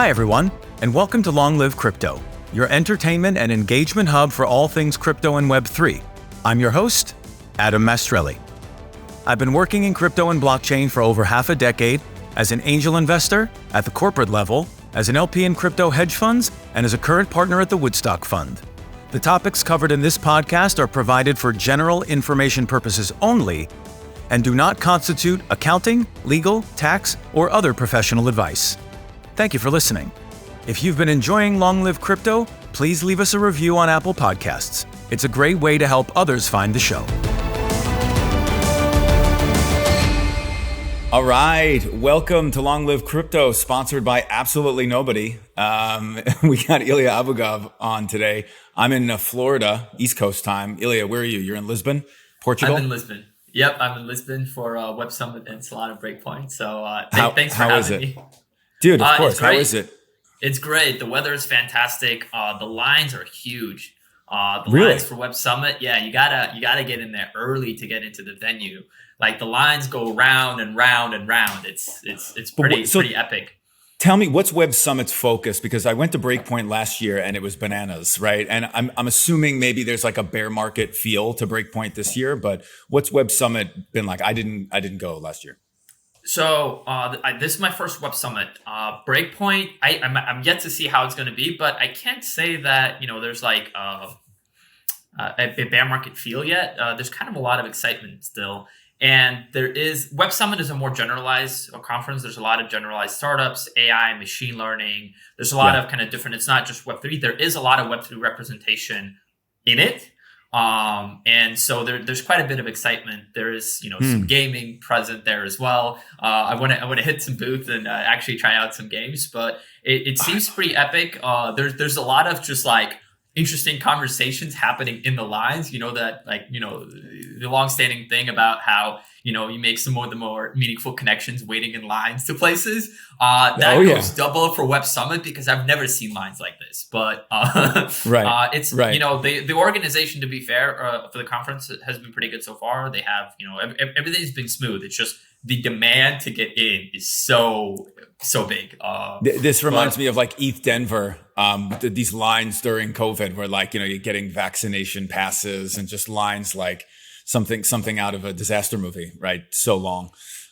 Hi, everyone, and welcome to Long Live Crypto, your entertainment and engagement hub for all things crypto and Web3. I'm your host, Adam Mastrelli. I've been working in crypto and blockchain for over half a decade as an angel investor, at the corporate level, as an LP in crypto hedge funds, and as a current partner at the Woodstock Fund. The topics covered in this podcast are provided for general information purposes only and do not constitute accounting, legal, tax, or other professional advice. Thank you for listening. If you've been enjoying Long Live Crypto, please leave us a review on Apple Podcasts. It's a great way to help others find the show. All right, welcome to Long Live Crypto, sponsored by absolutely nobody. We got Ilya Abugov on today. I'm in Florida, East Coast time. Ilya, where are you? You're in Lisbon, Portugal? I'm in Lisbon. Yep, I'm in Lisbon for Web Summit and Solana Breakpoint. So thanks for having me. Dude, of course. How is it? It's great. The weather is fantastic. The lines are huge. Really? Lines for Web Summit, yeah, you gotta get in there early to get into the venue. Like the lines go round and round and round. It's pretty epic. Tell me, what's Web Summit's focus? Because I went to Breakpoint last year and it was bananas, right? And I'm assuming maybe there's like a bear market feel to Breakpoint this year, but what's Web Summit been like? I didn't go last year. So this is my first Web Summit. Breakpoint, I'm yet to see how it's going to be, but I can't say that there's like a bear market feel yet. There's kind of a lot of excitement still, and Web Summit is a more generalized conference. There's a lot of generalized startups, AI, machine learning. There's a lot of kind of different. It's not just Web3. There is a lot of Web3 representation in it. And so there's quite a bit of excitement. There is, some gaming present there as well. I want to hit some booths and actually try out some games, but it seems pretty epic. There's a lot of just like interesting conversations happening in the lines, the long-standing thing about how, you make some of the more meaningful connections waiting in lines to places. Goes double for Web Summit because I've never seen lines like this. But the organization, to be fair, for the conference has been pretty good so far. They have, everything's been smooth. It's just the demand to get in is so big. This reminds me of like ETH Denver, these lines during COVID where like, you're getting vaccination passes and just lines like something out of a disaster movie, right? So long.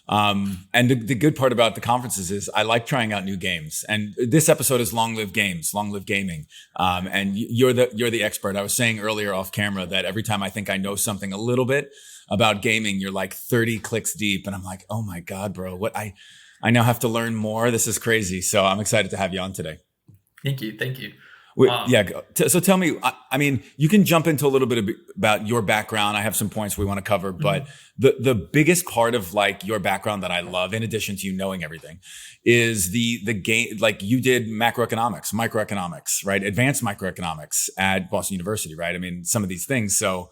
And the good part about the conferences is I like trying out new games. And this episode is Long Live Games, Long Live Gaming. And you're the expert. I was saying earlier off camera that every time I think I know something a little bit about gaming, you're like 30 clicks deep. And I'm like, oh my God, bro, I now have to learn more. This is crazy. So I'm excited to have you on today. Thank you. So tell me, I mean, you can jump into a little bit about your background. I have some points we want to cover, but the biggest part of like your background that I love, in addition to you knowing everything, is the game. Like you did microeconomics, right? Advanced microeconomics at Boston University, right? I mean, some of these things. So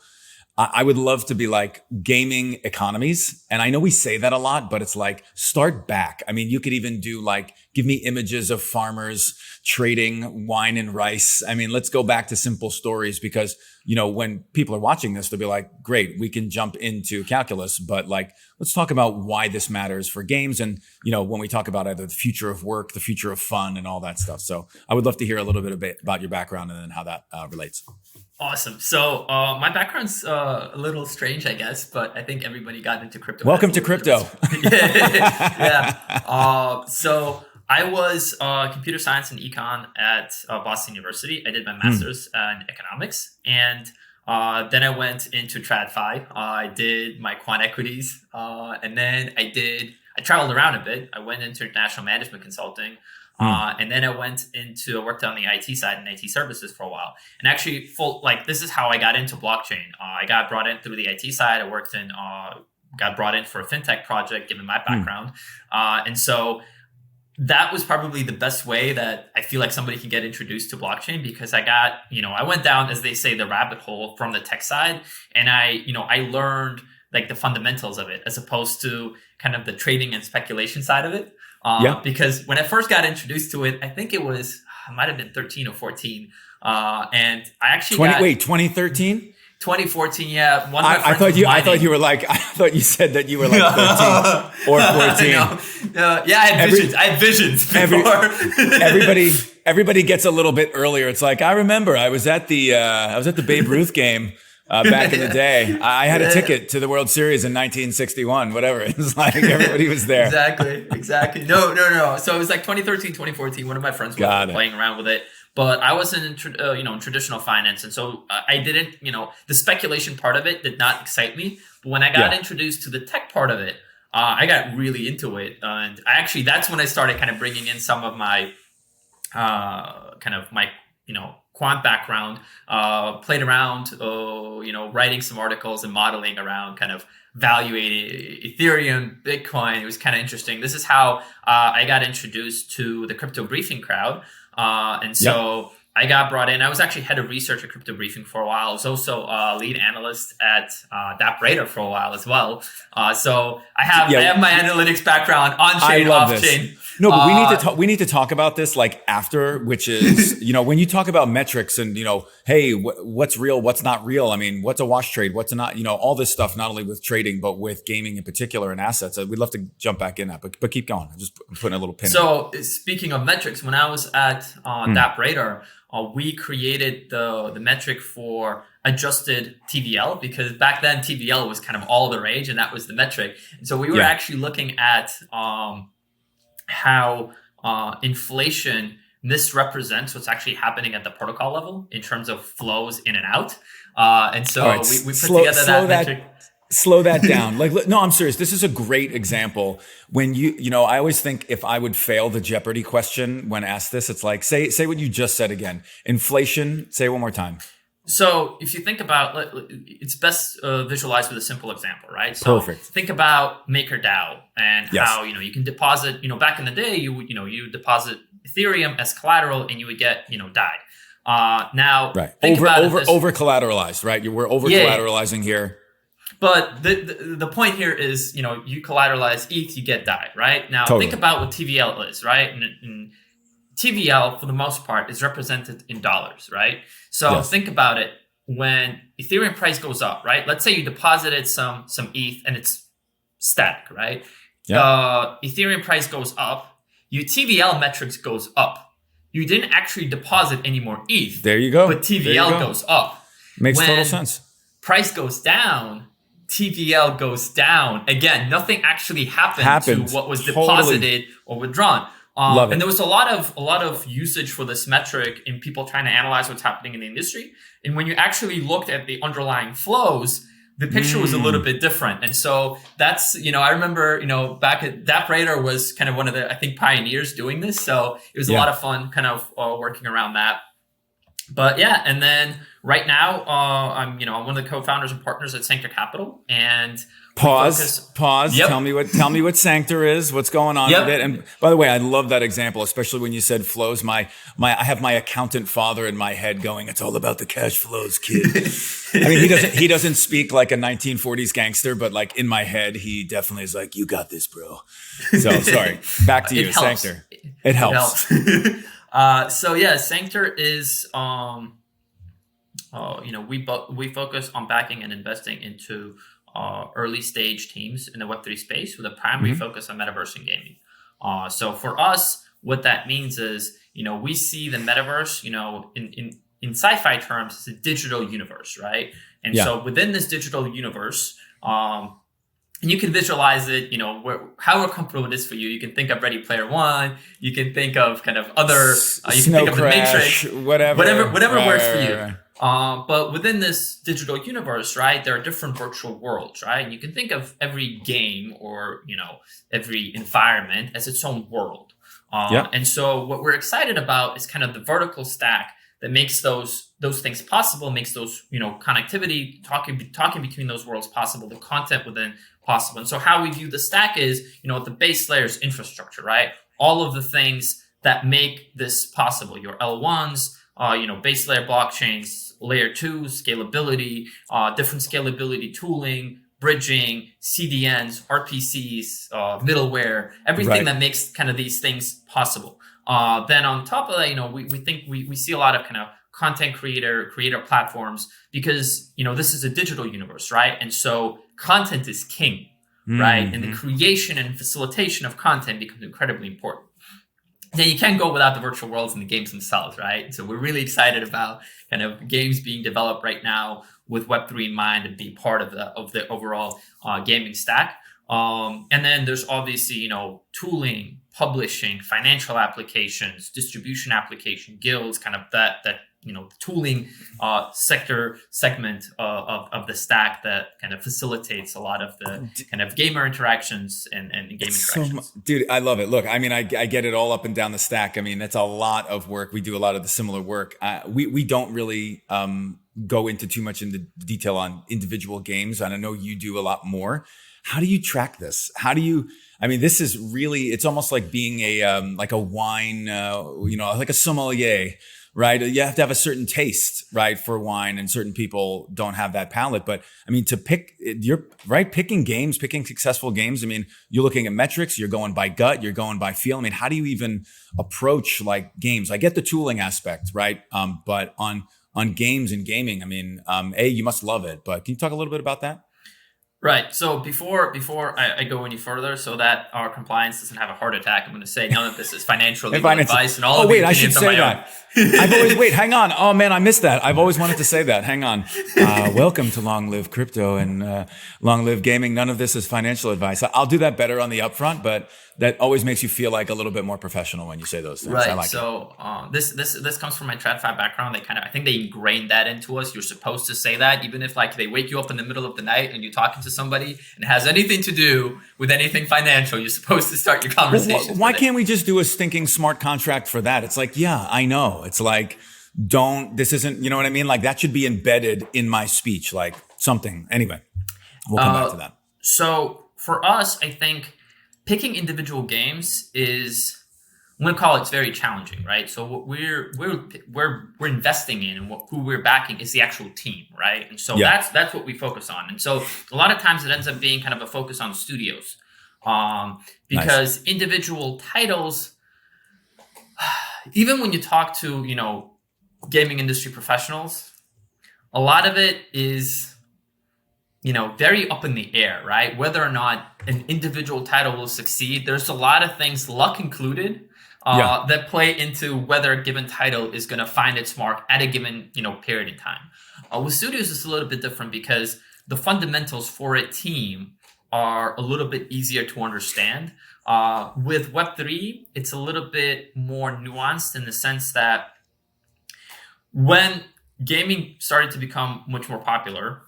I would love to be like gaming economies. And I know we say that a lot, but it's like start back. I mean, you could even do like, give me images of farmers trading wine and rice. I mean, let's go back to simple stories because, when people are watching this, they'll be like, great, we can jump into calculus, but like, let's talk about why this matters for games. And, when we talk about either the future of work, the future of fun and all that stuff. So I would love to hear a little bit about your background and then how that relates. Awesome. So my background's a little strange, I guess, but I think everybody got into crypto. Welcome to crypto. Yeah. So I was computer science and econ at Boston University. I did my master's in economics, and then I went into TradFi. I did my quant equities, and then I traveled around a bit. I went into international management consulting. And then I worked on the IT side and IT services for a while. And actually, this is how I got into blockchain. I got brought in through the IT side. I got brought in for a fintech project, given my background. And so that was probably the best way that I feel like somebody can get introduced to blockchain because I went down, as they say, the rabbit hole from the tech side. And I learned like the fundamentals of it as opposed to kind of the trading and speculation side of it. Because when I first got introduced to it, I think it might have been 13 or 14. And I actually 2013? 2014, yeah. I thought you said that you were like 13 or 14. Yeah, I had visions before. Everybody gets a little bit earlier. It's like, I remember I was at the Babe Ruth game back in the day. I had a ticket to the World Series in 1961, whatever. It was like everybody was there. Exactly. No. So it was like 2013, 2014. One of my friends was playing around with it. But I wasn't in traditional finance. And so I didn't, the speculation part of it did not excite me. But when I got introduced to the tech part of it, I got really into it. And that's when I started kind of bringing in some of my quant background, played around, writing some articles and modeling around kind of valuating Ethereum, Bitcoin. It was kind of interesting. This is how I got introduced to the crypto briefing crowd. And so I got brought in. I was actually head of research at Crypto Briefing for a while. I was also a lead analyst at DappRadar for a while as well. So I have my analytics background on chain, off chain. No, but we need to talk about this like after, which is, when you talk about metrics and, hey, what's real, what's not real. I mean, what's a wash trade? What's not, all this stuff, not only with trading, but with gaming in particular and assets. We'd love to jump back in that, but keep going. I'm just putting a little pin in. So speaking of metrics, when I was at DappRadar, we created the metric for adjusted TVL, because back then TVL was kind of all the rage and that was the metric. And so we were actually looking at how inflation misrepresents what's actually happening at the protocol level in terms of flows in and out. And so we put together that metric. Slow that down. No, I'm serious. This is a great example. When I always think if I would fail the Jeopardy question when asked this, it's like, say what you just said again. Inflation, say it one more time. So if you think about, it's best visualized with a simple example, right? So perfect. Think about MakerDAO and how, you can deposit, back in the day, you deposit Ethereum as collateral and you would get, DAI. Now, think about over collateralized, right? We're over collateralizing here. But the point here is, you collateralize ETH, you get DAI, right? Now, think about what TVL is, right? And TVL, for the most part, is represented in dollars, right? So think about it. When Ethereum price goes up, right? Let's say you deposited some ETH and it's static, right? Yeah. Ethereum price goes up. Your TVL metrics goes up. You didn't actually deposit any more ETH. There you go. But TVL goes up. Makes total sense. Price goes down, TVL goes down. Again, nothing actually happened to what was deposited or withdrawn. And there was a lot of usage for this metric in people trying to analyze what's happening in the industry. And when you actually looked at the underlying flows, the picture was a little bit different. And so that's, I remember, back at DappRadar was kind of one of the, I think, pioneers doing this. So it was a lot of fun kind of working around that. But yeah, and then right now, I'm one of the co-founders and partners at Sanctor Capital. And pause. Yep. Tell me what Sanctor is. What's going on with it? And by the way, I love that example, especially when you said flows. I have my accountant father in my head going, "It's all about the cash flows, kid." I mean, he doesn't speak like a 1940s gangster, but like in my head, he definitely is like, "You got this, bro." So sorry. Back to you, Sanctor. It helps. Sanctor is we focus on backing and investing into early stage teams in the Web3 space with a primary focus on metaverse and gaming. So for us, what that means is, we see the metaverse, in sci-fi terms, it's a digital universe, right? And so within this digital universe, and you can visualize it, however comfortable it is for you. You can think of Ready Player One. You can think of kind of other. You can think of the Matrix. Whatever works for you. But within this digital universe, right, there are different virtual worlds, right? And you can think of every game or every environment as its own world. And so what we're excited about is kind of the vertical stack that makes those things possible, makes those connectivity, talking between those worlds possible, the content within possible. And so how we view the stack is, the base layer is infrastructure, right? All of the things that make this possible, your L1s, base layer blockchains, layer 2, scalability, different scalability tooling, bridging, CDNs, RPCs, middleware, everything that makes kind of these things possible. Then on top of that, we think we see a lot of kind of content creator platforms, because, this is a digital universe, right? And so content is king, right? And the creation and facilitation of content becomes incredibly important. Then you can't go without the virtual worlds and the games themselves, right? So we're really excited about kind of games being developed right now with Web3 in mind and be part of the overall gaming stack. And then there's obviously, tooling, publishing, financial applications, distribution application, guilds, kind of that tooling segment of the stack that kind of facilitates a lot of the kind of gamer interactions and game interactions. Dude, I love it. Look, I mean, I get it all up and down the stack. I mean, that's a lot of work. We do a lot of the similar work. We don't really go into too much into detail on individual games, and I know you do a lot more. How do you track this? This is really, it's almost like being like a wine, like a sommelier, right? You have to have a certain taste, right, for wine, and certain people don't have that palate. But I mean, picking successful games. I mean, you're looking at metrics, you're going by gut, you're going by feel. I mean, how do you even approach like games? I get the tooling aspect, right? But on games and gaming, I mean, you must love it, but can you talk a little bit about that? Right. So before I go any further, so that our compliance doesn't have a heart attack, I'm going to say none of this is financial legal advice, and all of the opinions I should say that. Hang on. Oh man, I missed that. I've always wanted to say that. Hang on. Welcome to Long Live Crypto and Long Live Gaming. None of this is financial advice. I'll do that better on the upfront, but that always makes you feel like a little bit more professional when you say those things. Right. I like so this comes from my TradFi background. I think they ingrained that into us. You're supposed to say that, even if like they wake you up in the middle of the night and you're talking to somebody and it has anything to do with anything financial, you're supposed to start your conversation. Why can't we just do a stinking smart contract for that? It's like, yeah, I know. It's like, this isn't, you know what I mean? Like that should be embedded in my speech, like something. Anyway, we'll come back to that. So for us, I think picking individual games is, I'm going to call it's very challenging, right? So what we're investing in and who we're backing is the actual team, right? And so that's what we focus on. And so a lot of times it ends up being kind of a focus on studios, because individual titles, even when you talk to gaming industry professionals, a lot of it is very up in the air, right? Whether or not an individual title will succeed, there's a lot of things, luck included, that play into whether a given title is going to find its mark at a given, period in time. With studios, it's a little bit different because the fundamentals for a team are a little bit easier to understand. With Web3, it's a little bit more nuanced in the sense that when gaming started to become much more popular,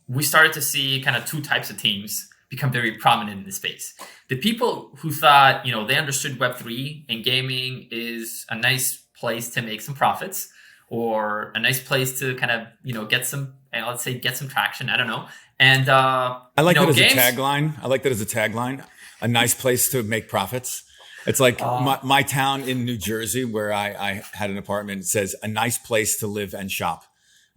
we started to see kind of two types of teams become very prominent in the space. The people who thought, they understood Web3 and gaming is a nice place to make some profits, or a nice place to kind of, get some traction. I don't know. And I like that as a tagline. I like that as a tagline. A nice place to make profits. It's like my town in New Jersey where I had an apartment. It says a nice place to live and shop.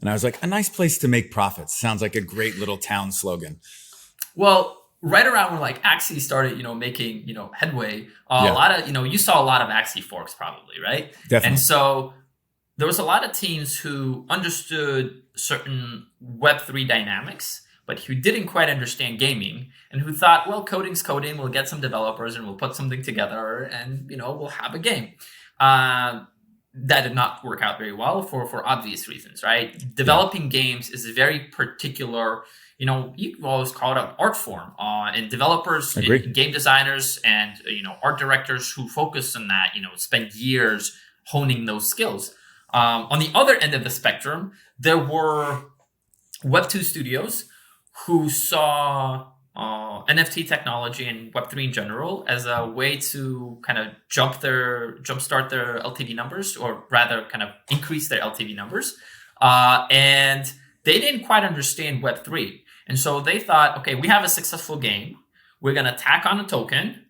And I was like, a nice place to make profits. Sounds like a great little town slogan. Well, right around when like Axie started, making, headway, a lot of, you saw a lot of Axie forks probably, right? Definitely. And so there was a lot of teams who understood certain Web3 dynamics, but who didn't quite understand gaming, and who thought, well, coding's coding, we'll get some developers and we'll put something together and, we'll have a game. That did not work out very well for obvious reasons, right? Developing games is a very particular, you always call it an art form. And developers, and game designers, and, art directors who focus on that, spend years honing those skills. On the other end of the spectrum, there were Web2 studios who saw NFT technology and Web3 in general as a way to kind of jumpstart their LTV numbers, or rather kind of increase their LTV numbers. And they didn't quite understand Web3. And so they thought, okay, we have a successful game. We're going to tack on a token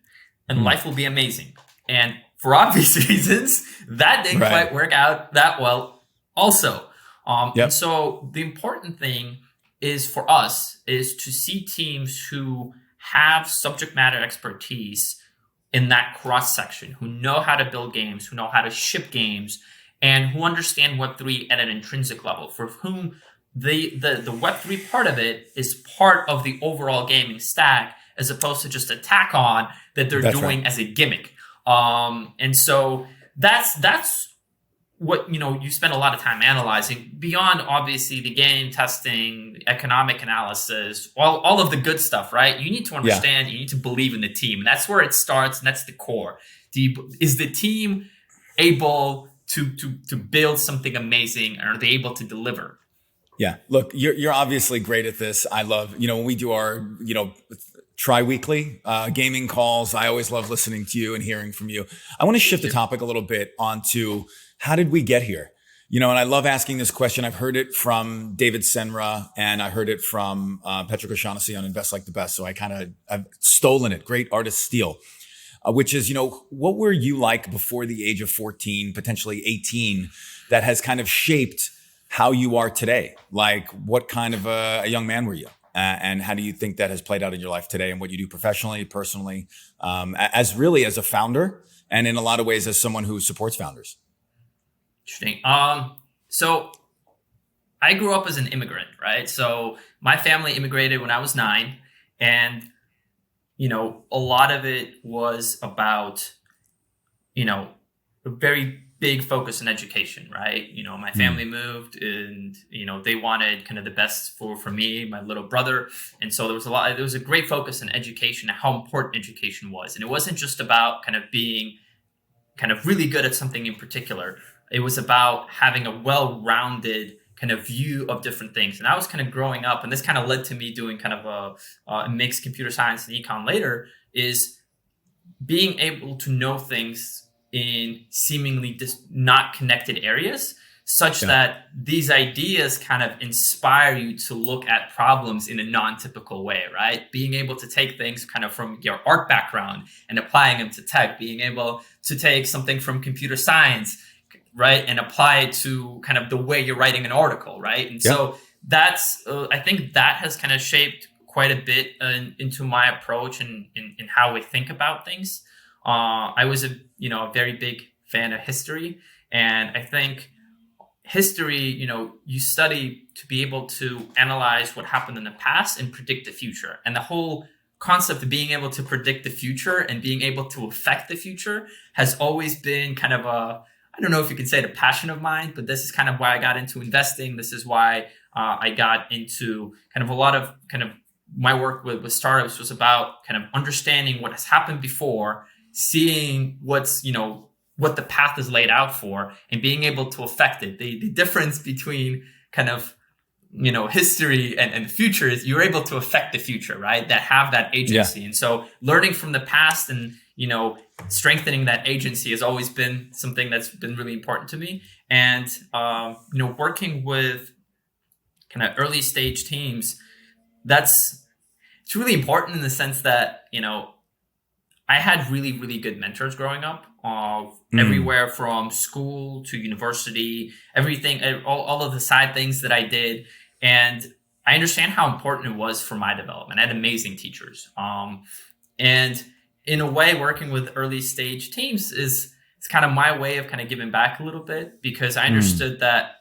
and life will be amazing. And for obvious reasons, that didn't quite work out that well also. And so the important thing is for us is to see teams who have subject matter expertise in that cross section, who know how to build games, who know how to ship games, and who understand Web3 at an intrinsic level, for whom the Web3 part of it is part of the overall gaming stack, as opposed to just a tack on that they're doing right as a gimmick. And so that's what, you spend a lot of time analyzing beyond obviously the game testing, economic analysis, all of the good stuff, right? You need to understand, you need to believe in the team. And that's where it starts. And that's the core. Is the team able to build something amazing? Are they able to deliver? Yeah. Look, you're obviously great at this. I love, when we do our, tri-weekly gaming calls, I always love listening to you and hearing from you. I want to shift the topic a little bit onto how did we get here? And I love asking this question. I've heard it from David Senra and I heard it from Petra Koshanasi on Invest Like the Best. So I've stolen it. Great artist steal, which is, what were you like before the age of 14, potentially 18, that has kind of shaped how you are today? Like what kind of a young man were you? And how do you think that has played out in your life today and what you do professionally, personally, as a founder and in a lot of ways as someone who supports founders? Interesting. So I grew up as an immigrant, right? So my family immigrated when I was 9, and, a lot of it was about, a very big focus on education, right? My family moved and, they wanted kind of the best for me, my little brother. And so there was a great focus on education and how important education was. And it wasn't just about kind of being kind of really good at something in particular. It was about having a well-rounded kind of view of different things. And I was kind of growing up, and this kind of led to me doing kind of a mixed computer science and econ later, is being able to know things in seemingly not connected areas, such that these ideas kind of inspire you to look at problems in a non-typical way, right? Being able to take things kind of from your art background and applying them to tech, being able to take something from computer science, right, and apply it to kind of the way you're writing an article, right? And so that's, I think that has kind of shaped quite a bit into my approach and in how we think about things. I was a very big fan of history, and I think history, you study to be able to analyze what happened in the past and predict the future. And the whole concept of being able to predict the future and being able to affect the future has always been kind of I don't know if you can say it a passion of mine, but this is kind of why I got into investing. This is why I got into kind of a lot of kind of my work with startups was about kind of understanding what has happened before, seeing what's, what the path is laid out for, and being able to affect it. The difference between kind of, history and the future is you're able to affect the future, right? That have that agency. Yeah. And so learning from the past and, strengthening that agency has always been something that's been really important to me. And, working with kind of early stage teams, it's really important in the sense that, I had really, really good mentors growing up, everywhere from school to university, everything, all of the side things that I did. And I understand how important it was for my development. I had amazing teachers. And in a way, working with early stage teams it's kind of my way of kind of giving back a little bit, because I understood that,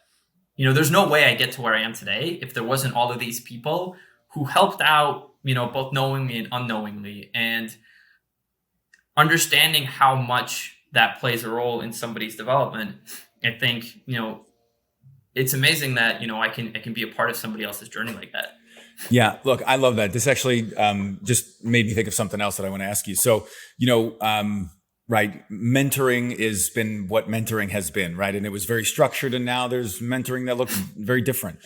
there's no way I get to where I am today if there wasn't all of these people who helped out, both knowingly and unknowingly, and understanding how much that plays a role in somebody's development. I think, it's amazing that, I can be a part of somebody else's journey like that. Yeah, look, I love that. This actually just made me think of something else that I want to ask you. So, right, mentoring has been what mentoring has been, right? And it was very structured, and now there's mentoring that looks very different.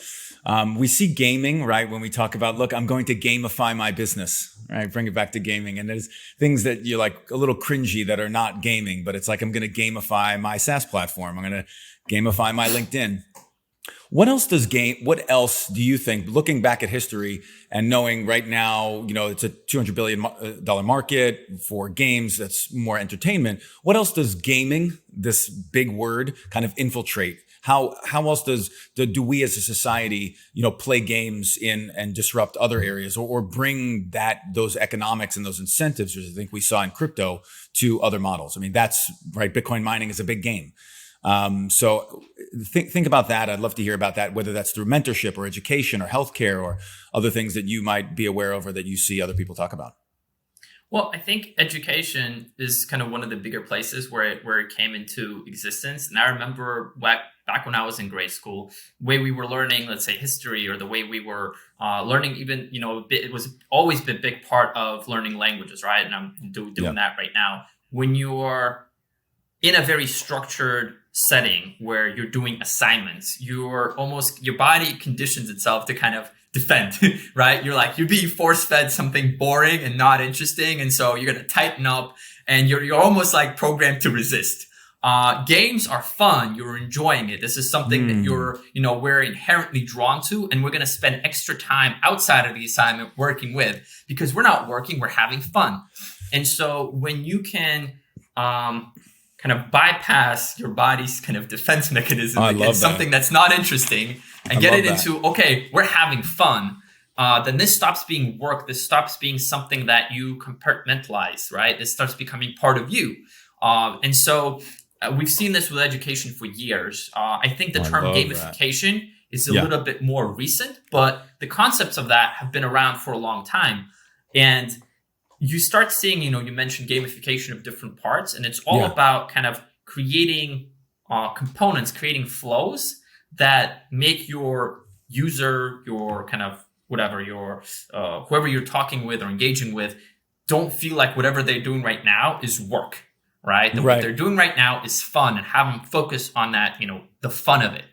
We see gaming, right? When we talk about, look, I'm going to gamify my business, right? Bring it back to gaming. And there's things that you're like a little cringy that are not gaming, but it's like, I'm going to gamify my SaaS platform. I'm going to gamify my LinkedIn. What else do you think, looking back at history and knowing right now, it's a $200 billion market for games, that's more entertainment. What else does gaming, this big word, kind of infiltrate? How else do we as a society, play games in and disrupt other areas or bring those economics and those incentives, which I think we saw in crypto, to other models? I mean, that's right. Bitcoin mining is a big game. So think about that. I'd love to hear about that, whether that's through mentorship or education or healthcare or other things that you might be aware of or that you see other people talk about. Well, I think education is kind of one of the bigger places where it came into existence. And I remember back when I was in grade school, the way we were learning, let's say, history, or the way we were learning even, it was always been a big part of learning languages, right? And I'm doing that right now. When you're in a very structured setting where you're doing assignments, your body conditions itself to kind of defend, right? You're being force-fed something boring and not interesting. And so you're going to tighten up and you're almost like programmed to resist. Games are fun. You're enjoying it. This is something that we're inherently drawn to. And we're going to spend extra time outside of the assignment working with, because we're not working, we're having fun. And so when you can, kind of bypass your body's kind of defense mechanism against something that's not interesting and get it into, okay, we're having fun, then this stops being work. This stops being something that you compartmentalize, right? This starts becoming part of you. And so we've seen this with education for years. I think the term gamification is a little bit more recent, but the concepts of that have been around for a long time. And you start seeing, you mentioned gamification of different parts, and it's all about kind of creating components, creating flows that make your user, your kind of whatever, your whoever you're talking with or engaging with, don't feel like whatever they're doing right now is work, right? What they're doing right now is fun, and have them focus on that, the fun of it.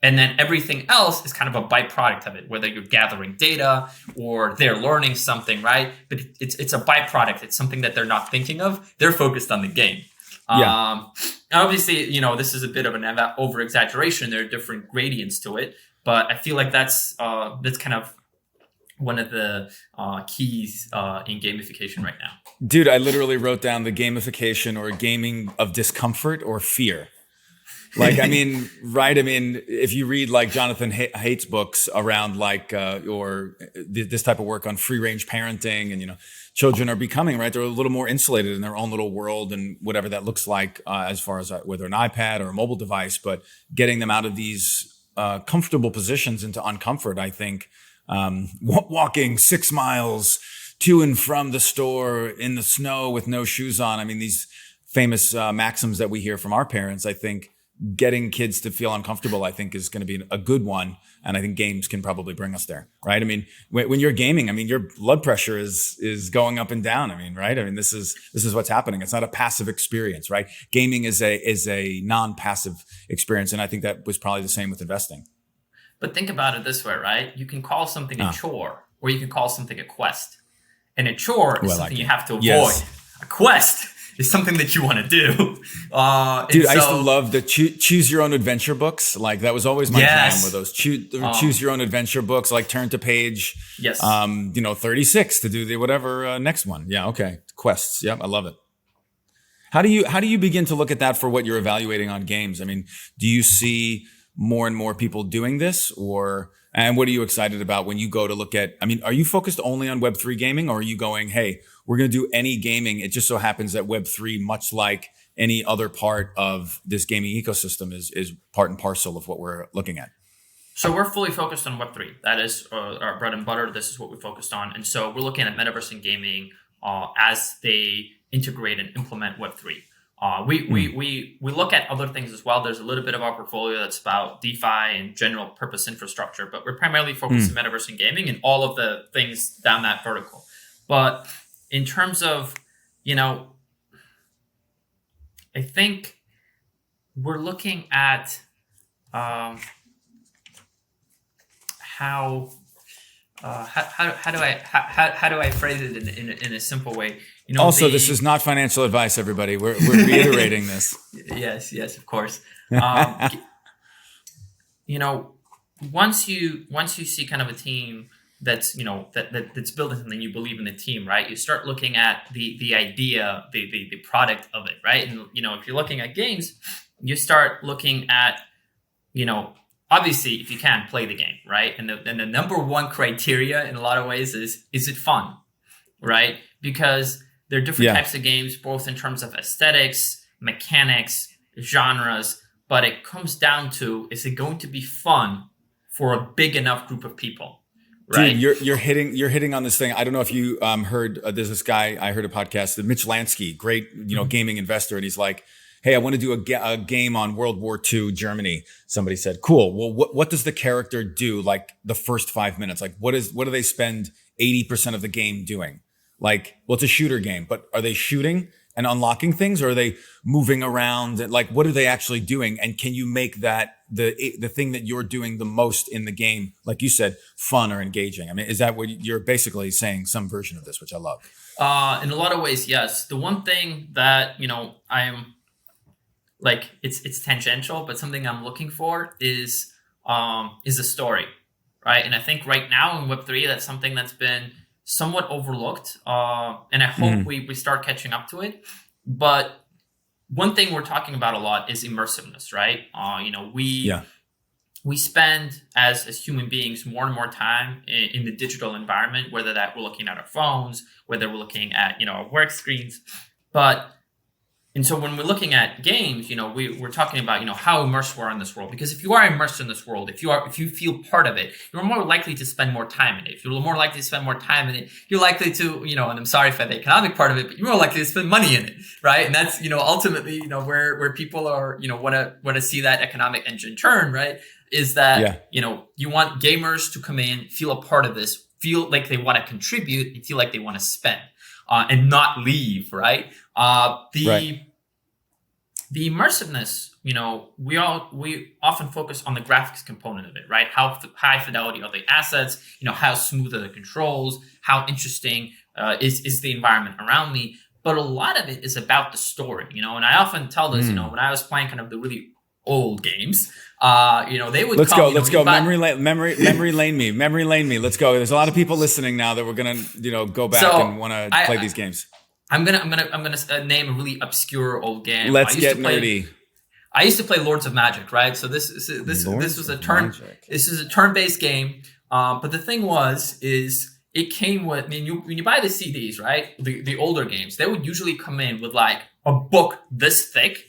And then everything else is kind of a byproduct of it, whether you're gathering data or they're learning something, right? But it's a byproduct. It's something that they're not thinking of. They're focused on the game. Obviously, this is a bit of an over-exaggeration. There are different gradients to it. But I feel like that's kind of one of the keys in gamification right now. Dude, I literally wrote down the gamification or gaming of discomfort or fear. Like, I mean, right. I mean, if you read like Jonathan Haidt's books around like, or this type of work on free range parenting, and, children are becoming, right, they're a little more insulated in their own little world and whatever that looks like, as far as whether an iPad or a mobile device, but getting them out of these comfortable positions into uncomfort. I think walking 6 miles to and from the store in the snow with no shoes on. I mean, these famous maxims that we hear from our parents, I think, getting kids to feel uncomfortable, I think, is going to be a good one. And I think games can probably bring us there, right? I mean, when you're gaming, I mean, your blood pressure is going up and down. I mean, right? I mean, this is what's happening. It's not a passive experience, right? Gaming is a non-passive experience. And I think that was probably the same with investing. But think about it this way, right? You can call something a chore, or you can call something a quest. And a chore is something you have to avoid. Yes. A quest is something that you want to do. Dude, I used to love the choose your own adventure books. Like, that was always my jam, with those choose your own adventure books, like turn to page 36 to do the whatever next one. Yeah, okay. Quests. Yep, I love it. How do you begin to look at that for what you're evaluating on games? I mean, do you see more and more people doing this, and what are you excited about when you go to look at, I mean, are you focused only on Web3 gaming, or are you going, hey, we're going to do any gaming? It just so happens that Web3, much like any other part of this gaming ecosystem, is part and parcel of what we're looking at. So we're fully focused on Web3. That is our bread and butter. This is what we focused on. And so we're looking at metaverse and gaming as they integrate and implement Web3. We look at other things as well. There's a little bit of our portfolio that's about DeFi and general purpose infrastructure, but we're primarily focused on metaverse and gaming and all of the things down that vertical. But in terms of, I think we're looking at how do I phrase it in a simple way? Also, this is not financial advice, everybody. We're reiterating this. Yes, of course. Once you see kind of a team that's that's building something, you believe in the team, right? You start looking at the idea, the product of it, right? And if you're looking at games, you start looking at obviously, if you can, play the game, right? And the number one criteria in a lot of ways is it fun, right? Because there are different types of games, both in terms of aesthetics, mechanics, genres. but it comes down to, is it going to be fun for a big enough group of people? Right? Dude, you're hitting on this thing. I don't know if you heard. There's this guy. I heard a podcast. Mitch Lansky, great gaming investor, and he's like, "Hey, I want to do a game on World War II Germany." Somebody said, "Cool. Well, what does the character do? Like the first 5 minutes? Like what do they spend 80% of the game doing? Like, well, it's a shooter game, but are they shooting and unlocking things, or are they moving around? Like, what are they actually doing? And can you make that the thing that you're doing the most in the game, like you said, fun or engaging? I mean, is that what you're basically saying? Some version of this, which I love. In a lot of ways, yes. The one thing that I am like, it's tangential, but something I'm looking for is a story, right? And I think right now in Web3, that's something that's been somewhat overlooked, and I hope we start catching up to it. But one thing we're talking about a lot is immersiveness, right? We spend as human beings more and more time in the digital environment, whether that we're looking at our phones, whether we're looking at our work screens. And so when we're looking at games, we're talking about how immersed we are in this world. Because if you are immersed in this world, if you feel part of it, you're more likely to spend more time in it. If you're more likely to spend more time in it, you're likely to and I'm sorry for the economic part of it, but you're more likely to spend money in it, right? And that's ultimately where people are want to see that economic engine turn, right? Is that you want gamers to come in, feel a part of this, feel like they want to contribute, and feel like they want to spend. And not leave, right? The immersiveness, we often focus on the graphics component of it, right? How high fidelity are the assets? How smooth are the controls? How interesting is the environment around me? But a lot of it is about the story, and I often tell this, when I was playing kind of the really old games, they would let's go memory lane me. Let's go. There's a lot of people listening now that we're gonna go back and want to play these games. I'm gonna name a really obscure old game. Let's get nerdy. I used to play Lords of Magic, right? So this was a turn-based game. But the thing is it came with, when you buy the CDs, right? The older games, they would usually come in with like a book this thick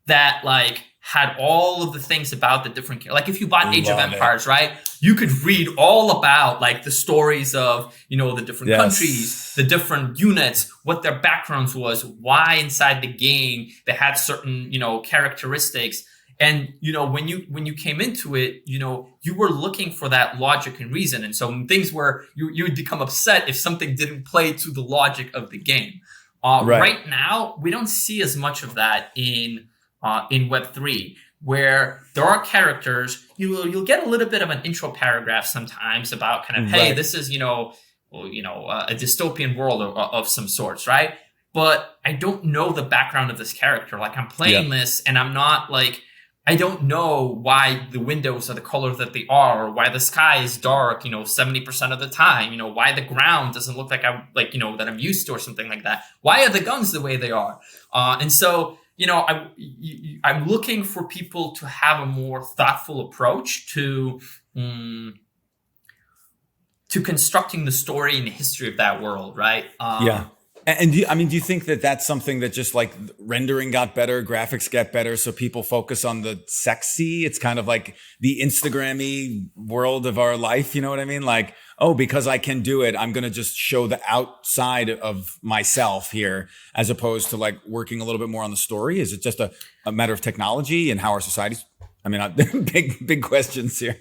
that like had all of the things about the different, like if you bought Age of Empires, right? You could read all about like the stories of, the different countries, the different units, what their backgrounds was, why inside the game they had certain, characteristics. And, when you came into it, you were looking for that logic and reason. And so things where you would become upset if something didn't play to the logic of the game. Right now, we don't see as much of that in Web3, where there are characters. You'll get a little bit of an intro paragraph sometimes about kind of, hey, this is a dystopian world of some sorts, right? But I don't know the background of this character. Like I'm playing this, and I'm not like, I don't know why the windows are the color that they are, or why the sky is dark, 70% of the time, why the ground doesn't look like that I'm used to, or something like that. Why are the guns the way they are? And so, I'm looking for people to have a more thoughtful approach to constructing the story and the history of that world, right? And do you think that that's something that just like rendering got better, graphics get better, so people focus on the sexy? It's kind of like the Instagram-y world of our life. You know what I mean? Like, oh, because I can do it, I'm going to just show the outside of myself here, as opposed to like working a little bit more on the story. Is it just a matter of technology and how our society's? I mean, big questions here.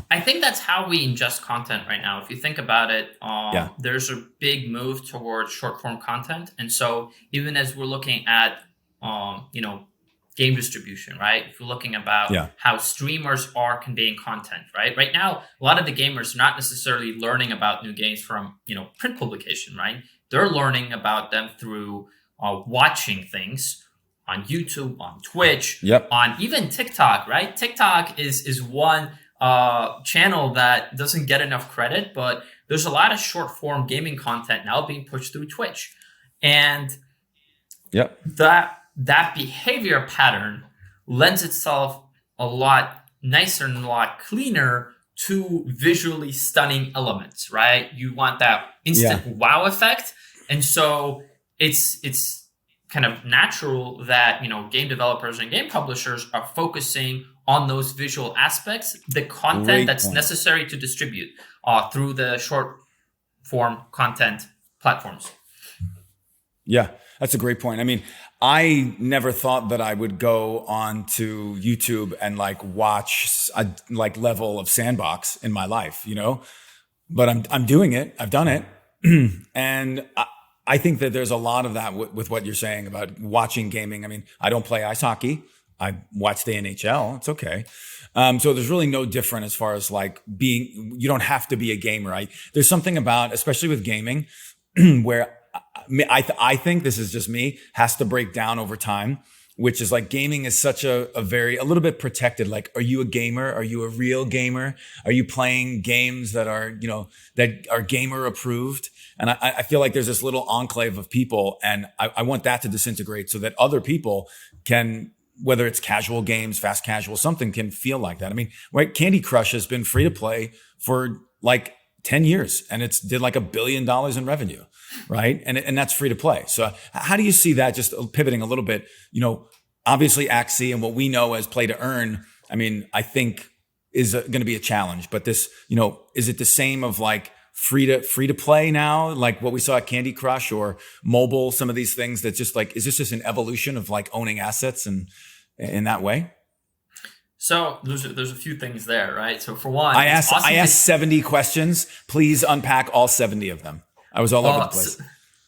I think that's how we ingest content right now. If you think about it, there's a big move towards short form content. And so even as we're looking at, game distribution, right? If you're looking about how streamers are conveying content, right? Right now, a lot of the gamers are not necessarily learning about new games from, print publication, right? They're learning about them through watching things on YouTube, on Twitch, on even TikTok, right? TikTok is one channel that doesn't get enough credit, but there's a lot of short form gaming content now being pushed through Twitch. And that behavior pattern lends itself a lot nicer and a lot cleaner to visually stunning elements, right? You want that instant wow effect. And so it's kind of natural that, game developers and game publishers are focusing on those visual aspects, the content that's necessary to distribute through the short form content platforms. Yeah, that's a great point. I mean, I never thought that I would go on to YouTube and watch a level of sandbox in my life, but I'm doing it. I've done it. And I think that there's a lot of that with what you're saying about watching gaming. I mean, I don't play ice hockey. I watch the NHL. It's okay. So there's really no different as far as you don't have to be a gamer. There's something about, especially with gaming, where I think, this is just me, has to break down over time, which is gaming is such a little bit protected. Are you a gamer? Are you a real gamer? Are you playing games that are, that are gamer approved? And I feel like there's this little enclave of people, and I want that to disintegrate so that other people can, whether it's casual games, fast casual, something can feel like that. I mean, right? Candy Crush has been free to play for 10 years, and it's did $1 billion in revenue, right? And that's free to play. So how do you see that, just pivoting a little bit, obviously Axie and what we know as play to earn, I mean, I think is going to be a challenge, but this, is it the same of free to play now, what we saw at Candy Crush or mobile, some of these things that just is this just an evolution of owning assets and in that way? So there's a few things there, right? So for one, I asked 70 questions. Please unpack all 70 of them. I was all over the place.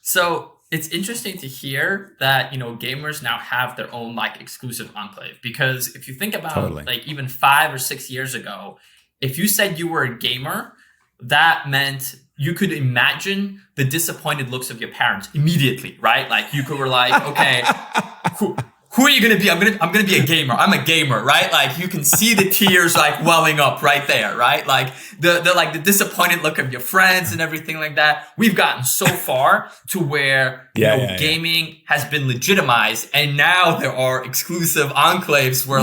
So it's interesting to hear that, gamers now have their own exclusive enclave, because if you think about even 5 or 6 years ago, if you said you were a gamer, that meant you could imagine the disappointed looks of your parents immediately, right? You were okay, who are you going to be? I'm going to be a gamer. I'm a gamer, right? You can see the tears welling up right there, right? The disappointed look of your friends and everything like that. We've gotten so far to where gaming has been legitimized, and now there are exclusive enclaves where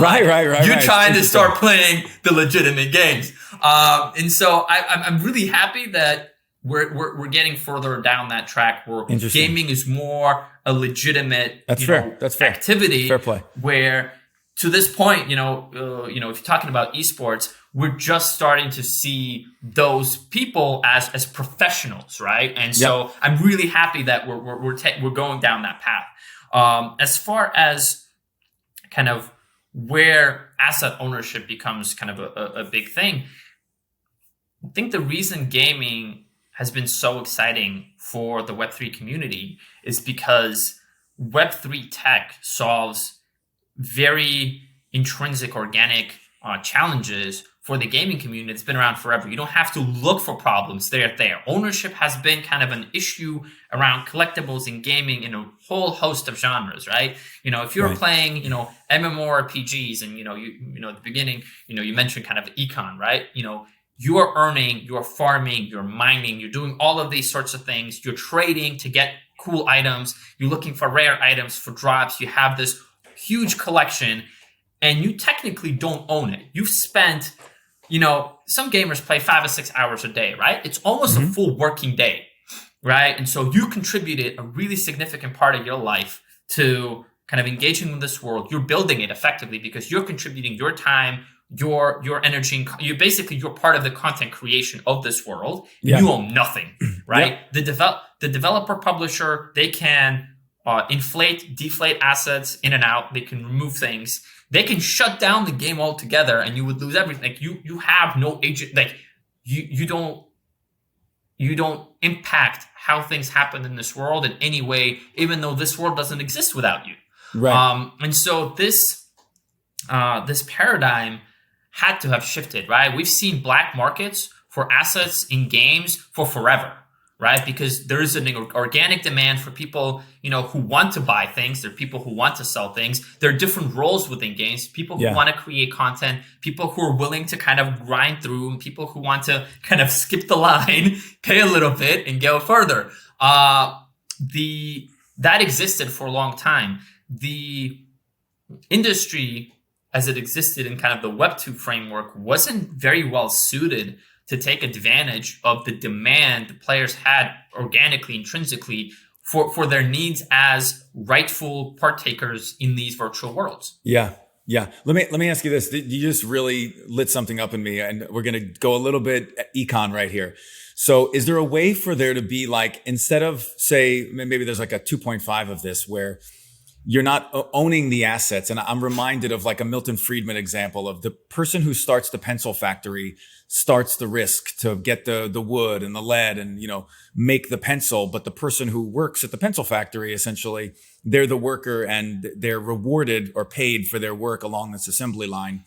you're trying to start playing the legitimate games. And so I'm really happy that we're getting further down that track where gaming is more a legitimate activity. Fair play. Where to this point, if you're talking about esports, we're just starting to see those people as professionals, right? And so I'm really happy that we're going down that path. As far as kind of where asset ownership becomes kind of a big thing, I think the reason gaming has been so exciting for the Web3 community is because Web3 tech solves very intrinsic, organic challenges for the gaming community. It's been around forever. You don't have to look for problems. They're there. Ownership has been kind of an issue around collectibles in gaming in a whole host of genres, right? If you're playing, MMORPGs and, at the beginning, you mentioned kind of econ, right? You're earning, you're farming, you're mining, you're doing all of these sorts of things. You're trading to get cool items. You're looking for rare items for drops. You have this huge collection, and you technically don't own it. You've spent, some gamers play 5 or 6 hours a day, right? It's almost a full working day, right? And so you contributed a really significant part of your life to kind of engaging with this world. You're building it effectively because you're contributing your time, your energy, you're part of the content creation of this world. You own nothing, right? The developer publisher, they can inflate, deflate assets in and out. They can remove things. They can shut down the game altogether, and you would lose everything. You have no agent. You don't impact how things happen in this world in any way, even though this world doesn't exist without you. Right. And so this paradigm had to have shifted, right? We've seen black markets for assets in games for forever, right? Because there is an organic demand for people, who want to buy things. There are people who want to sell things. There are different roles within games. People who want to create content, people who are willing to kind of grind through, and people who want to kind of skip the line, pay a little bit, and go further. That existed for a long time. The industry, as it existed in kind of the Web2 framework, wasn't very well suited to take advantage of the demand the players had organically, intrinsically for their needs as rightful partakers in these virtual worlds. Yeah. Yeah. Let me ask you this. You just really lit something up in me, and we're going to go a little bit econ right here. So is there a way for there to be like, instead of say, maybe there's like a 2.5 of this where you're not owning the assets. And I'm reminded of like a Milton Friedman example of the person who starts the pencil factory starts the risk to get the wood and the lead and, make the pencil. But the person who works at the pencil factory, essentially, they're the worker and they're rewarded or paid for their work along this assembly line,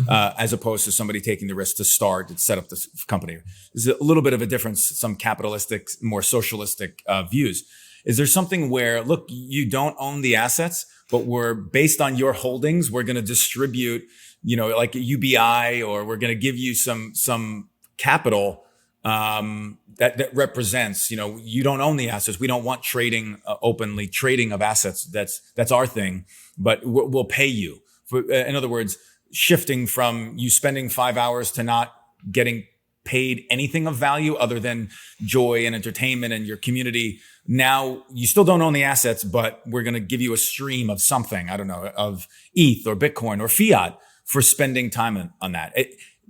as opposed to somebody taking the risk to start and set up this company. There's a little bit of a difference, some capitalistic, more socialistic views. Is there something where, look, you don't own the assets, but we're based on your holdings, we're going to distribute, like a UBI, or we're going to give you some capital that represents, you don't own the assets. We don't want trading openly trading of assets. That's our thing, but we'll pay you. In other words, shifting from you spending 5 hours to not getting paid anything of value other than joy and entertainment and your community. Now you still don't own the assets, but we're going to give you a stream of something, I don't know, of ETH or Bitcoin or fiat for spending time on that.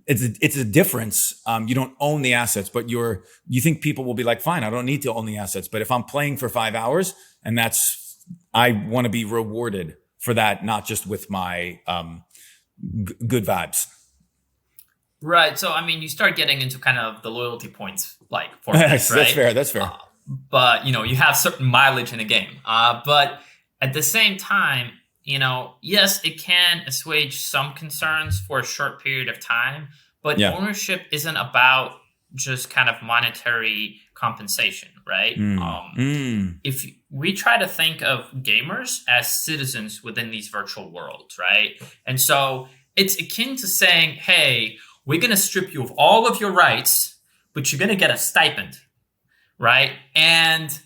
It's a difference. You don't own the assets, but you think people will be like, fine, I don't need to own the assets. But if I'm playing for 5 hours and I want to be rewarded for that, not just with my good vibes. Right. So, you start getting into kind of the loyalty points, like Fortnite, right? That's fair. But, you have certain mileage in a game. But at the same time, yes, it can assuage some concerns for a short period of time, but ownership isn't about just kind of monetary compensation, right? If we try to think of gamers as citizens within these virtual worlds, right? And so it's akin to saying, hey, we're going to strip you of all of your rights, but you're going to get a stipend, right? And,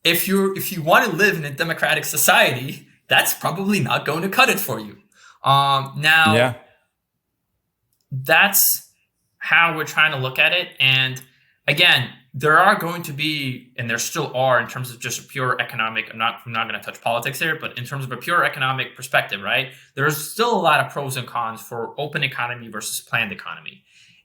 if you want to live in a democratic society, that's probably not going to cut it for you. That's how we're trying to look at it. And again, there are going to be, and there still are, in terms of just a pure economic, I'm not going to touch politics here, but in terms of a pure economic perspective, right? There's still a lot of pros and cons for open economy versus planned economy.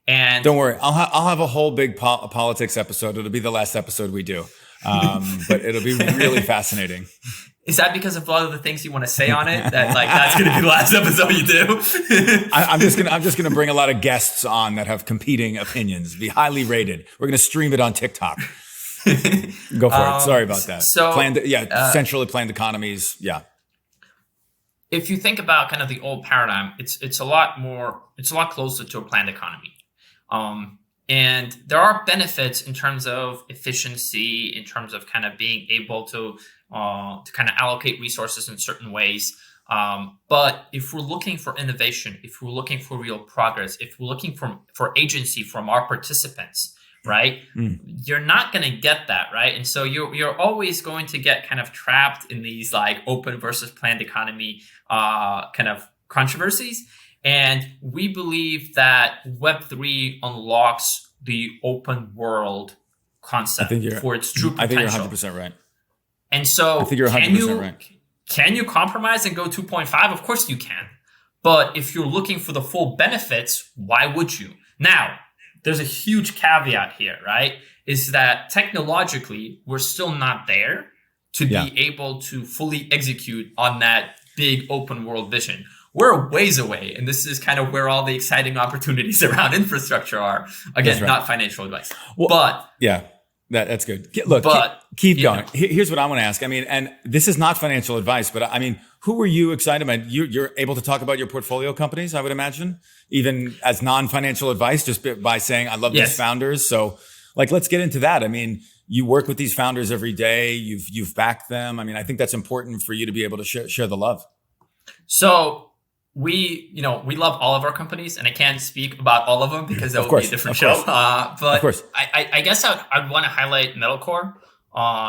And don't worry, I'll have a whole big politics episode. It'll be the last episode we do. But it'll be really fascinating. Is that because of a lot of the things you want to say on it? That that's going to be the last episode you do? I'm just gonna bring a lot of guests on that have competing opinions. Be highly rated. We're gonna stream it on TikTok. Go for it. Sorry about that. So centrally planned economies. Yeah. If you think about kind of the old paradigm, it's a lot closer to a planned economy. And there are benefits in terms of efficiency, in terms of kind of being able to kind of allocate resources in certain ways. But if we're looking for innovation, if we're looking for real progress, if we're looking for agency from our participants, right, you're not going to get that, right? And so you're always going to get kind of trapped in these like open versus planned economy kind of controversies. And we believe that Web3 unlocks the open world concept for its true potential. I think you're 100% right. And so I think you're 100% right. Can you compromise and go 2.5? Of course you can. But if you're looking for the full benefits, why would you? Now, there's a huge caveat here, right? Is that technologically, we're still not there to be able to fully execute on that big open world vision. We're a ways away, and this is kind of where all the exciting opportunities around infrastructure are. Again, not financial advice. Well, but that's good. Look, keep going. Here's what I want to ask. And this is not financial advice, but who were you excited about? You're able to talk about your portfolio companies, I would imagine, even as non-financial advice, just by saying, I love these founders. So let's get into that. You work with these founders every day. You've backed them. I think that's important for you to be able to share the love. So we love all of our companies, and I can't speak about all of them because that would be a different show. But I guess I'd want to highlight Metalcore.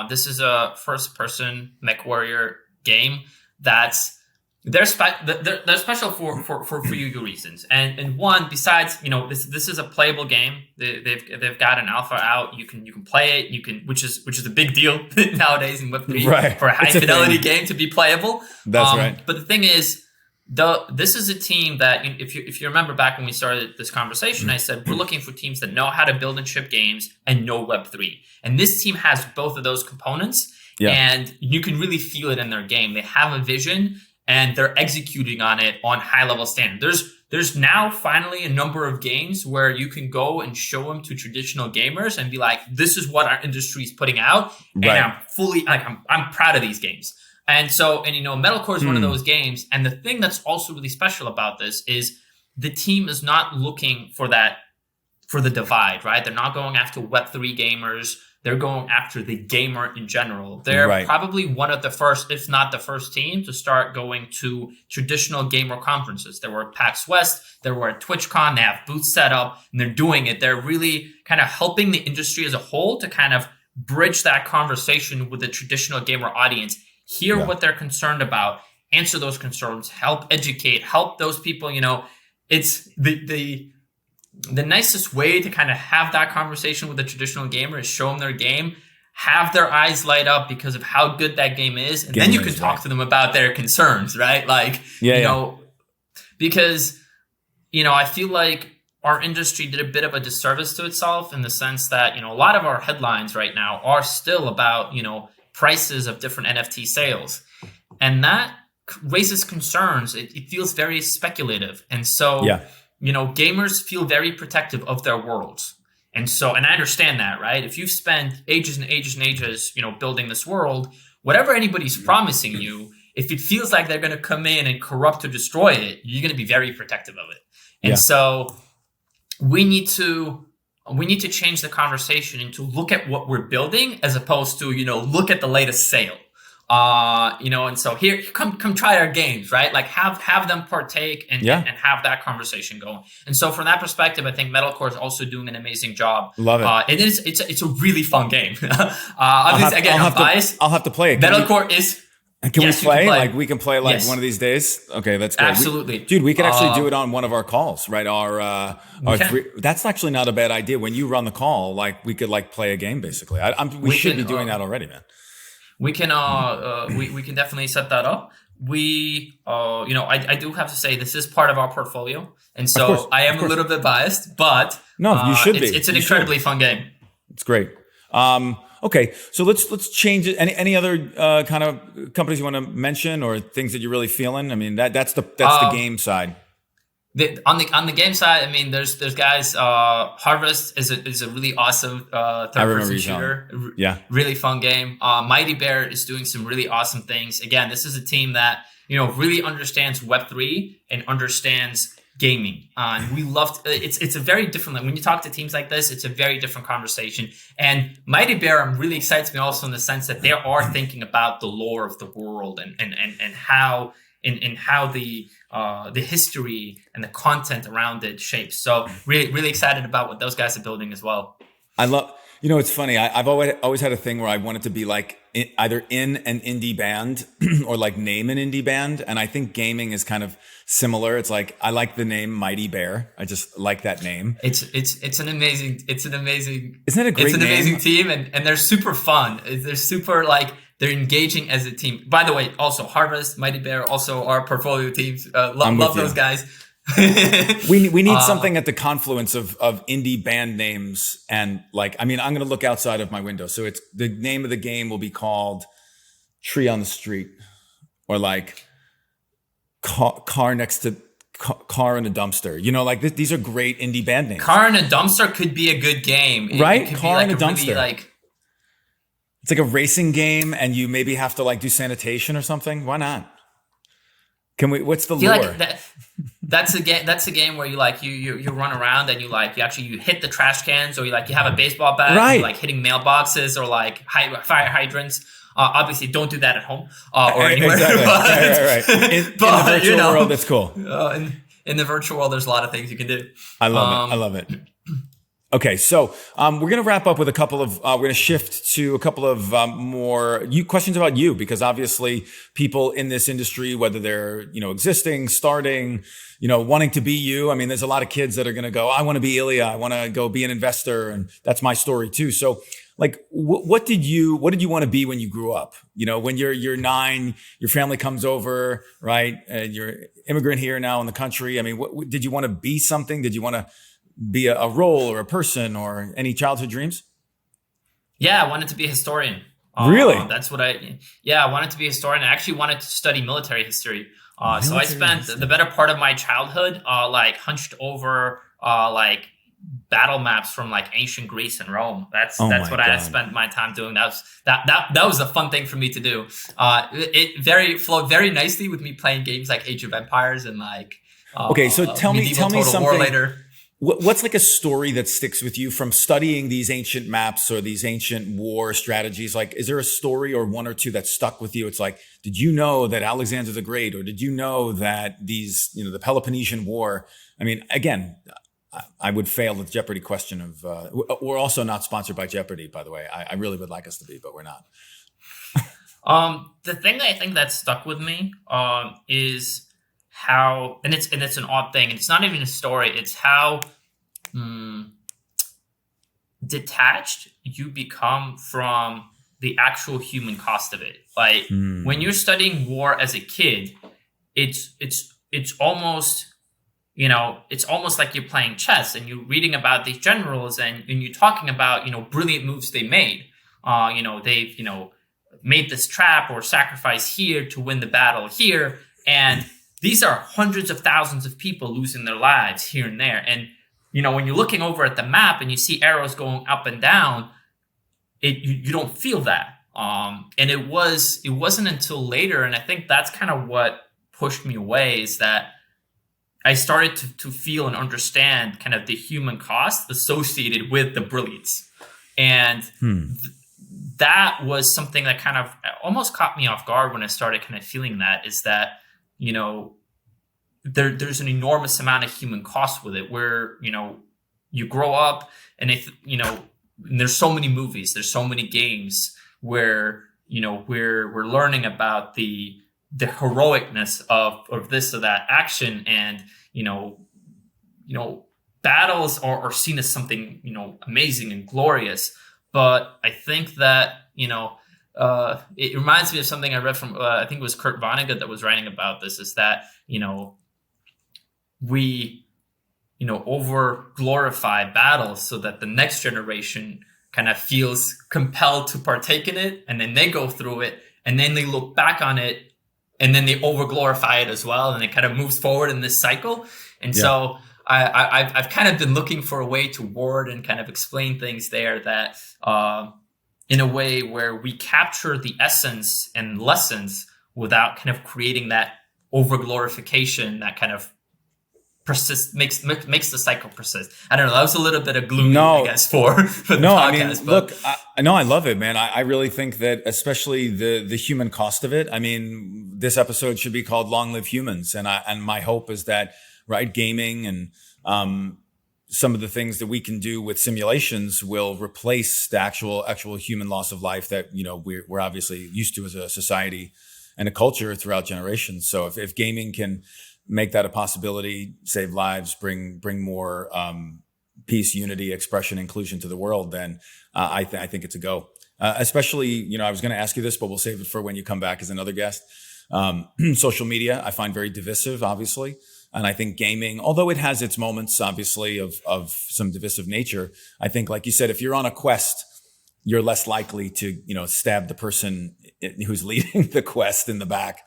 This is a first-person MechWarrior game that's They're special for few reasons, and one, besides, this is a playable game. They've got an alpha out. You can play it. Which is a big deal nowadays in Web3, right, for a high fidelity game to be playable. That's right. But the thing is, this is a team that, if you remember back when we started this conversation, I said we're looking for teams that know how to build and ship games and know Web3, and this team has both of those components. Yeah. And you can really feel it in their game. They have a vision, and they're executing on it on high level standard. There's now finally a number of games where you can go and show them to traditional gamers and be like, this is what our industry is putting out. And I'm proud of these games. And so, Metalcore is one of those games. And the thing that's also really special about this is the team is not looking for the divide, right? They're not going after Web3 gamers. They're going after the gamer in general. They're probably one of the first, if not the first team, to start going to traditional gamer conferences. They were at PAX West, they were at TwitchCon, they have booths set up, and they're doing it. They're really kind of helping the industry as a whole to kind of bridge that conversation with the traditional gamer audience, hear what they're concerned about, answer those concerns, help educate, help those people. It's the nicest way to kind of have that conversation with a traditional gamer is show them their game, have their eyes light up because of how good that game is, and then you can talk to them about their concerns, right? Like, because, I feel like our industry did a bit of a disservice to itself in the sense that, a lot of our headlines right now are still about, prices of different NFT sales. And that raises concerns. It feels very speculative. And so, gamers feel very protective of their worlds. And I understand that, right? If you've spent ages and ages and ages, building this world, whatever anybody's promising you, if it feels like they're going to come in and corrupt or destroy it, you're going to be very protective of it. And so we need to change the conversation and to look at what we're building as opposed to, look at the latest sale. And so here, come try our games, right? Like have them partake and have that conversation going. And so from that perspective, I think Metalcore is also doing an amazing job. Love it. It's a really fun game. Obviously, I'm biased. I'll have to play it. Metalcore is. Can we play? Like we can play one of these days. Okay, that's great. Absolutely, dude. We could actually do it on one of our calls, right? Our three. That's actually not a bad idea. When you run the call, like we could play a game basically. We should be doing that already, man. We can we can definitely set that up. I do have to say this is part of our portfolio, and so I am a little bit biased, but no, you should be. It's an incredibly fun game. It's great. Okay, so let's change it. Any other kind of companies you want to mention or things that you're really feeling? I mean, that's the game side. On the game side, I mean, there's guys. Harvest is a really awesome third-person shooter. Really fun game. Mighty Bear is doing some really awesome things. Again, this is a team that really understands Web3 and understands gaming. And we love it's a very different. When you talk to teams like this, it's a very different conversation. And Mighty Bear really excites me also in the sense that they are thinking about the lore of the world and how. In how the history and the content around it shapes. So really excited about what those guys are building as well. I love, it's funny. I've always had a thing where I wanted to be either in an indie band or name an indie band. And I think gaming is kind of similar. It's I like the name Mighty Bear. I just like that name. It's an amazing, isn't it a great name? It's an amazing team and they're super fun. They're super they're engaging as a team. By the way, also Harvest, Mighty Bear, also our portfolio teams. Love those guys. we need something at the confluence of indie band names and I'm going to look outside of my window. So it's the name of the game will be called Tree on the Street or car next to car in a dumpster. These are great indie band names. Car in a dumpster could be a good game, right? It Car in a dumpster. Really, it's a racing game, and you maybe have to do sanitation or something. Why not? Can we? What's the lore? That's a game. That's a game where you run around and you hit the trash cans, or you have a baseball bat, right? And hitting mailboxes or fire hydrants. Obviously, don't do that at home or anywhere. Exactly. Right. In the virtual world, that's cool. In the virtual world, there's a lot of things you can do. I love it. Okay, so we're going to wrap up with a couple of, we're going to shift to a couple of more questions about you, because obviously people in this industry, whether they're, existing, starting, wanting to be you. I mean, there's a lot of kids that are going to go, I want to be Ilya. I want to go be an investor. And that's my story too. So like, what did you want to be when you grew up? When you're 9, your family comes over, right? And you're immigrant here now in the country. I mean, what did you want to be something? Did you want to be a role or a person, or any childhood dreams? Yeah, I wanted to be a historian. Really? That's what I wanted to be a historian. I actually wanted to study military history. So I spent the better part of my childhood hunched over battle maps from like ancient Greece and Rome. That's what I spent my time doing. That was a fun thing for me to do. It flowed very nicely with me playing games like Age of Empires and like. Okay, so tell me something. War later. What's like a story that sticks with you from studying these ancient maps or these ancient war strategies? Like, is there a story or one or two that stuck with you? It's like, did you know that Alexander the Great, or did you know that these, the Peloponnesian War? I mean, again, I would fail the Jeopardy question of, we're also not sponsored by Jeopardy, by the way. I really would like us to be, but we're not. The thing that I think that stuck with me is how, and it's an odd thing, and it's not even a story, it's how detached you become from the actual human cost of it. Like when you're studying war as a kid, it's almost, it's almost like you're playing chess and you're reading about these generals and you're talking about, brilliant moves they made. They've, made this trap or sacrifice here to win the battle here. And these are hundreds of thousands of people losing their lives here and there. And, when you're looking over at the map and you see arrows going up and down, you don't feel that. And it wasn't until later, and I think that's kind of what pushed me away, is that I started to feel and understand kind of the human cost associated with the brilliants. And that was something that kind of almost caught me off guard when I started kind of feeling that, is that, there's an enormous amount of human cost with it, where, you grow up and there's so many movies, there's so many games where, we're learning about the heroicness of this or that action. And, battles are seen as something, amazing and glorious. But I think that, it reminds me of something I read from, I think it was Kurt Vonnegut that was writing about this, is that, we, over glorify battles so that the next generation kind of feels compelled to partake in it. And then they go through it and then they look back on it and then they over glorify it as well. And it kind of moves forward in this cycle. And so I've kind of been looking for a way to word and kind of explain things there that, in a way where we capture the essence and lessons without kind of creating that over glorification that kind of makes the cycle persist. I don't know. That was a little bit of gloomy, I guess, for the podcast. Look, I love it, man. I really think that, especially the human cost of it. I mean, this episode should be called "Long Live Humans," and my hope is that, right, gaming and some of the things that we can do with simulations will replace the actual human loss of life that we're obviously used to as a society and a culture throughout generations. So if gaming can make that a possibility, save lives, bring more peace, unity, expression, inclusion to the world, then I think it's a go. Especially, I was going to ask you this, but we'll save it for when you come back as another guest. Social media, I find very divisive, obviously. And I think gaming, although it has its moments, obviously, of some divisive nature, I think, like you said, if you're on a quest, you're less likely to, stab the person who's leading the quest in the back,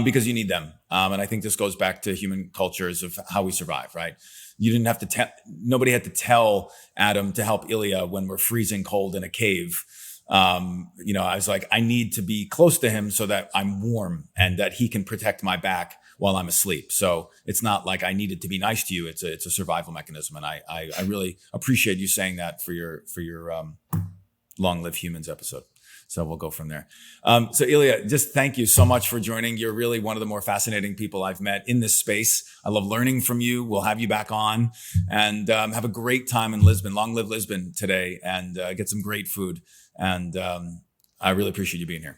because you need them. And I think this goes back to human cultures of how we survive, right? You didn't have to nobody had to tell Adam to help Ilya when we're freezing cold in a cave. I was like, I need to be close to him so that I'm warm and that he can protect my back while I'm asleep. So it's not like I needed to be nice to you. It's a survival mechanism. And I really appreciate you saying that for your Long Live Humans episode. So we'll go from there. So Ilya, just thank you so much for joining. You're really one of the more fascinating people I've met in this space. I love learning from you. We'll have you back on, and have a great time in Lisbon. Long live Lisbon today, and get some great food. And I really appreciate you being here.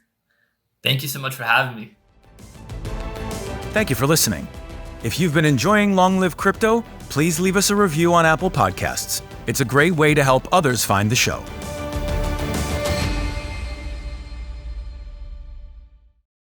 Thank you so much for having me. Thank you for listening. If you've been enjoying Long Live Crypto, please leave us a review on Apple Podcasts. It's a great way to help others find the show.